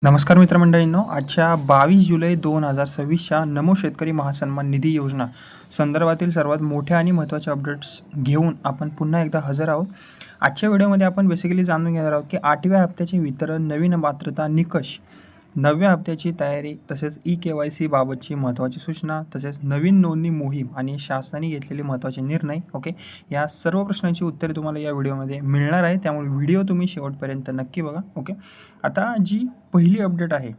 नमस्कार मित्रमंडळींनो, आजच्या 22 जुलै 2026च्या नमो शेतकरी महासन्मान निधी योजना संदर्भातील सर्वात मोठ्या आणि महत्त्वाच्या अपडेट्स घेऊन आपण पुन्हा एकदा हजर आहोत. आजच्या व्हिडिओमध्ये आपण बेसिकली जाणून घेणार आहोत की 8व्या हप्त्याचे वितरण, नवीन पात्रता निकष, 9व्या हप्त्याची तयारी, तसेच KYC बाबतची महत्त्वाची सूचना, तसेच नवीन नोंदणी मोहीम आणि शासनाने घेतलेले महत्त्वाचे निर्णय. या सर्व प्रश्नांची उत्तरे तुम्हाला या व्हिडिओमध्ये मिळणार आहे, त्यामुळे व्हिडिओ तुम्ही शेवटपर्यंत नक्की बघा. आता जी पहिली अपडेट आहे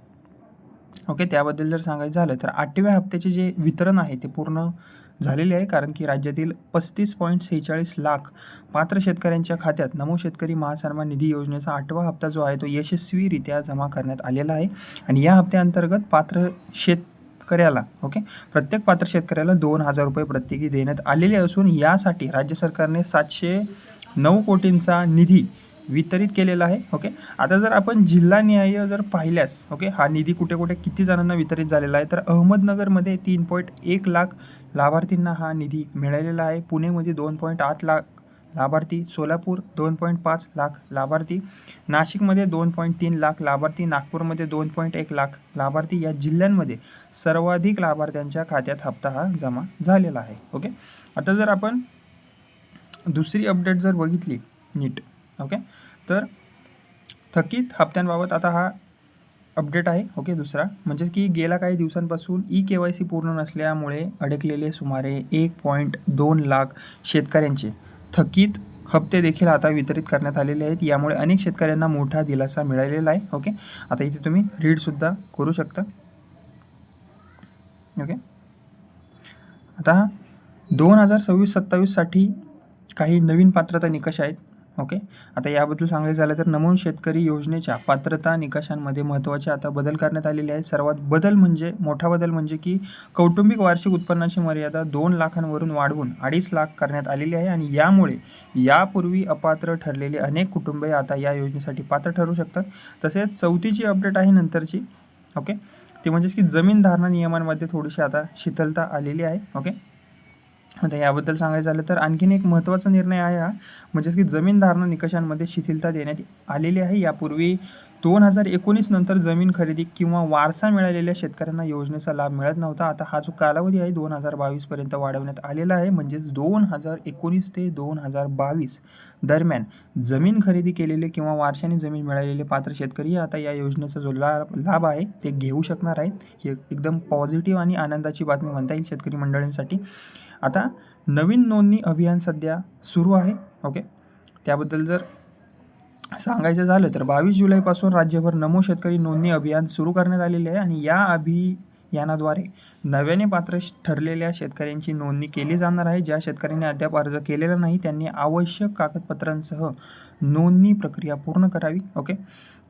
त्याबद्दल जर सांगायचं झालं तर 8व्या हप्त्याचे जे वितरण आहे ते पूर्ण झालेले आहे, कारण की राज्यातील 35.46 लाख पात्र शेतकऱ्यांच्या खात्यात नमो शेतकरी महासन्मान निधी योजनेचा 8वा हप्ता जो आहे तो यशस्वीरित्या जमा करण्यात आलेला आहे. आणि या हप्त्याअंतर्गत पात्र शेतकऱ्याला प्रत्येक पात्र शेतकऱ्याला 2,000 रुपये प्रत्येकी देण्यात आलेले असून यासाठी राज्य सरकारने 709 कोटींचा निधी वितरित केलेला आहे. आता जर आपण जिल्हानिहाय जर पाहिल्यास हा निधी कुठे कुठे किती जणांना वितरित झालेला आहे, तर अहमदनगरमध्ये 3.1 लाख लाभार्थींना हा निधी मिळालेला आहे. पुणेमध्ये 2.8 लाख लाभार्थी, सोलापूर 2.5 लाख लाभार्थी, नाशिकमध्ये 2.3 लाख लाभार्थी, नागपूरमध्ये 2.1 लाख लाभार्थी या जिल्ह्यांमध्ये सर्वाधिक लाभार्थ्यांच्या खात्यात हप्ता हा जमा झालेला आहे. आता जर आपण दुसरी अपडेट जर बघितली नीट तर थकीत हप्त्यांबाबत आता हा अपडेट आहे. दुसरा म्हणजे की गेल्या काही दिवसांपासून KYC पूर्ण नसल्यामुळे अडकलेले सुमारे 1.2 लाख शेतकऱ्यांचे थकीत हप्ते देखील आता वितरित करण्यात आलेले आहेत. यामुळे अनेक शेतकऱ्यांना मोठा दिलासा मिळालेला आहे. आता इथे तुम्ही रीडसुद्धा करू शकता. आता 2026-27 साठी काही नवीन पात्रता निकष आहेत. आता याबद्दल सांगायचं झालं तर नमो शेतकरी योजनेच्या पात्रता निकषांमध्ये महत्त्वाचे आता बदल करण्यात आलेले आहेत. सर्वात मोठा बदल म्हणजे की कौटुंबिक वार्षिक उत्पन्नाची मर्यादा 2 लाखांवरून वाढवून 2.5 लाख करण्यात आलेली आहे. आणि यामुळे यापूर्वी अपात्र ठरलेले अनेक कुटुंबे आता या योजनेसाठी पात्र ठरू शकतात. तसेच चौथीची अपडेट आहे नंतरची ते म्हणजेच की जमीन धारणा नियमांमध्ये थोडीशी आता शिथिलता आलेली आहे. आता याबद्दल सांगायचं झालं तर आणखीन एक महत्त्वाचा निर्णय आहे हा, म्हणजे की जमीन धारणा निकषांमध्ये शिथिलता देण्यात आलेली आहे. यापूर्वी 2019 नंतर जमीन खरेदी किंवा वारसा मिळालेल्या शेतकऱ्यांना योजनेचा लाभ मिळत नव्हता. आता हा जो कालावधी आहे 2022 पर्यंत वाढवण्यात आलेला आहे. म्हणजेच 2019 ते 2022 दरम्यान जमीन खरेदी केलेले किंवा वारशाने जमीन मिळालेले पात्र शेतकरी आता या योजनेचा जो लाभ आहे ते घेऊ शकणार आहेत. ही एकदम पॉझिटिव्ह आणि आनंदाची बातमी म्हणता येईल शेतकरी मंडळींसाठी. आता नवीन नोंदणी अभियान सध्या सुरू आहे. त्याबद्दल जर सांगायचं झालं तर 22 जुलैपासून राज्यभर नमो शेतकरी नोंदणी अभियान सुरू करण्यात आलेले आहे. आणि या अभियानाद्वारे नव्याने पात्र ठरलेल्या शेतकऱ्यांची नोंदणी केली जाणार आहे. ज्या शेतकऱ्यांनी अद्याप अर्ज केलेला नाही त्यांनी आवश्यक कागदपत्रांसह नोंदणी प्रक्रिया पूर्ण करावी.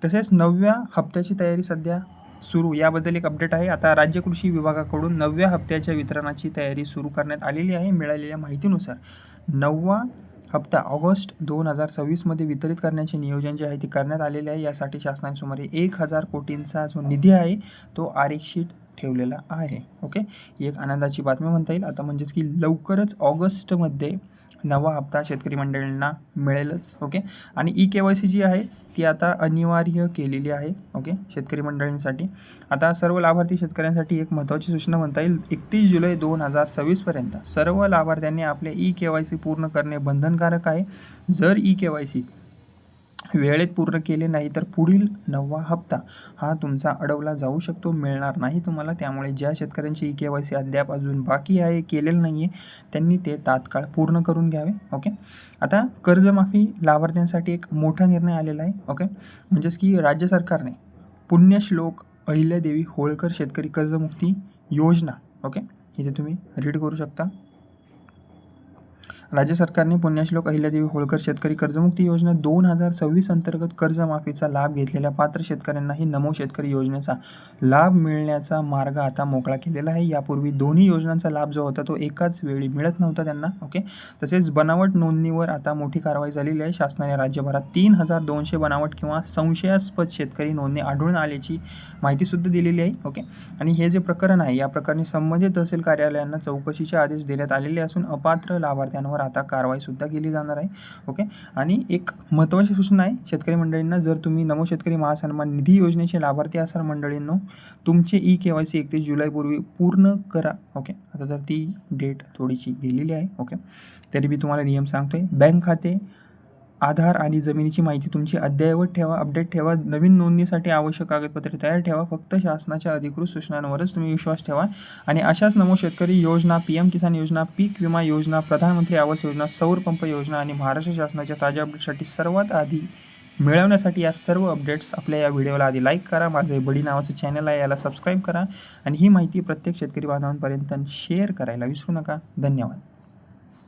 तसेच 9व्या हप्त्याची तयारी सध्या सुरू, याबद्दल एक अपडेट आहे. आता राज्य कृषी विभागाकडून 9व्या हप्त्याच्या वितरणाची तयारी सुरू करण्यात आलेली आहे. मिळालेल्या माहितीनुसार 9वा हप्ता ऑगस्ट 2026 मध्ये वितरित करण्याचे नियोजन जे आहे ते करण्यात आलेले आहे. यासाठी शासनाने सुमारे 1,000 कोटींचा जो निधी आहे तो आरक्षित ठेवलेला आहे. ही एक आनंदाची बातमी म्हणता येईल. आता म्हणजेच की लवकरच ऑगस्टमध्ये 9वा हप्ता शेतकरी मंडळींना मिळेलच. आणि KYC जी आहे ती आता अनिवार्य केलेली आहे शेतकरी मंडळींसाठी. आता सर्व लाभार्थी शेतकऱ्यांसाठी एक महत्त्वाची सूचना म्हणता येईल. 31 जुलै 2026 पर्यंत सर्व लाभार्थ्यांनी आपले KYC पूर्ण करणे बंधनकारक आहे. जर KYC वेळेत पूर्ण केले नाही तर पुढील 9वा हप्ता हा तुमचा अडवला जाऊ शकतो, मिळणार नाही तुम्हाला. त्यामुळे ज्या शेतकऱ्यांची KYC अद्याप अजून बाकी आहे, केलेलं नाही आहे, त्यांनी ते तात्काळ पूर्ण करून घ्यावे. आता कर्जमाफी लाभार्थ्यांसाठी एक मोठा निर्णय आलेला आहे. म्हणजेच की राज्य सरकारने पुण्यश्लोक अहिल्यादेवी होळकर शेतकरी कर्जमुक्ती योजना इथे तुम्ही रीड करू शकता. राज्य सरकारने पुण्यश्लोक अहिल्यादेवी होळकर शेतकरी कर्जमुक्ती योजना 2026 अंतर्गत कर्जमाफीचा लाभ घेतलेल्या पात्र शेतकऱ्यांनाही नमो शेतकरी योजनेचा लाभ मिळण्याचा मार्ग आता मोकळा केलेला आहे. यापूर्वी दोन्ही योजनांचा लाभ जो होता तो एकाच वेळी मिळत नव्हता त्यांना. तसेच बनावट नोंदणीवर आता मोठी कारवाई झालेली आहे. शासनाने राज्यभरात 3,200 बनावट किंवा संशयास्पद शेतकरी नोंदणी आढळून आल्याची माहितीसुद्धा दिलेली आहे. आणि हे जे प्रकरण आहे या प्रकरणी संबंधित तहसील कार्यालयांना चौकशीचे आदेश देण्यात आलेले असून अपात्र लाभार्थ्यांवर त्यांच्यावर आता कारवाईसुद्धा केली जाणार आहे. ओके. आणि एक महत्त्वाची सूचना आहे शेतकरी मंडळींना, जर तुम्ही नमो शेतकरी महासन्मान निधी योजनेचे लाभार्थी असाल मंडळींनो, तुमचे KYC 31 जुलैपूर्वी पूर्ण करा. ओके. आता तर ती डेट थोडीशी गेलेली आहे. ओके. तरी मी तुम्हाला नियम सांगतोय. बँक खाते, आधार आणि जमिनीची माहिती तुमची अद्ययावत ठेवा, अपडेट ठेवा. नवीन नोंदणीसाठी आवश्यक कागदपत्रे तयार ठेवा. फक्त शासनाच्या अधिकृत सूचनांवरच तुम्ही विश्वास ठेवा. आणि अशाच नमो शेतकरी योजना, PM किसान योजना, पीक विमा योजना, प्रधानमंत्री आवास योजना, सौर पंप योजना आणि महाराष्ट्र शासनाच्या ताज्या अपडेटसाठी सर्वात आधी मिळवण्यासाठी या सर्व अपडेट्स आपल्या या व्हिडिओला आधी लाईक करा. माझं हे बडी नावाचं चॅनल आहे, याला सबस्क्राईब करा आणि ही माहिती प्रत्येक शेतकरी बांधवांपर्यंत शेअर करायला विसरू नका. धन्यवाद.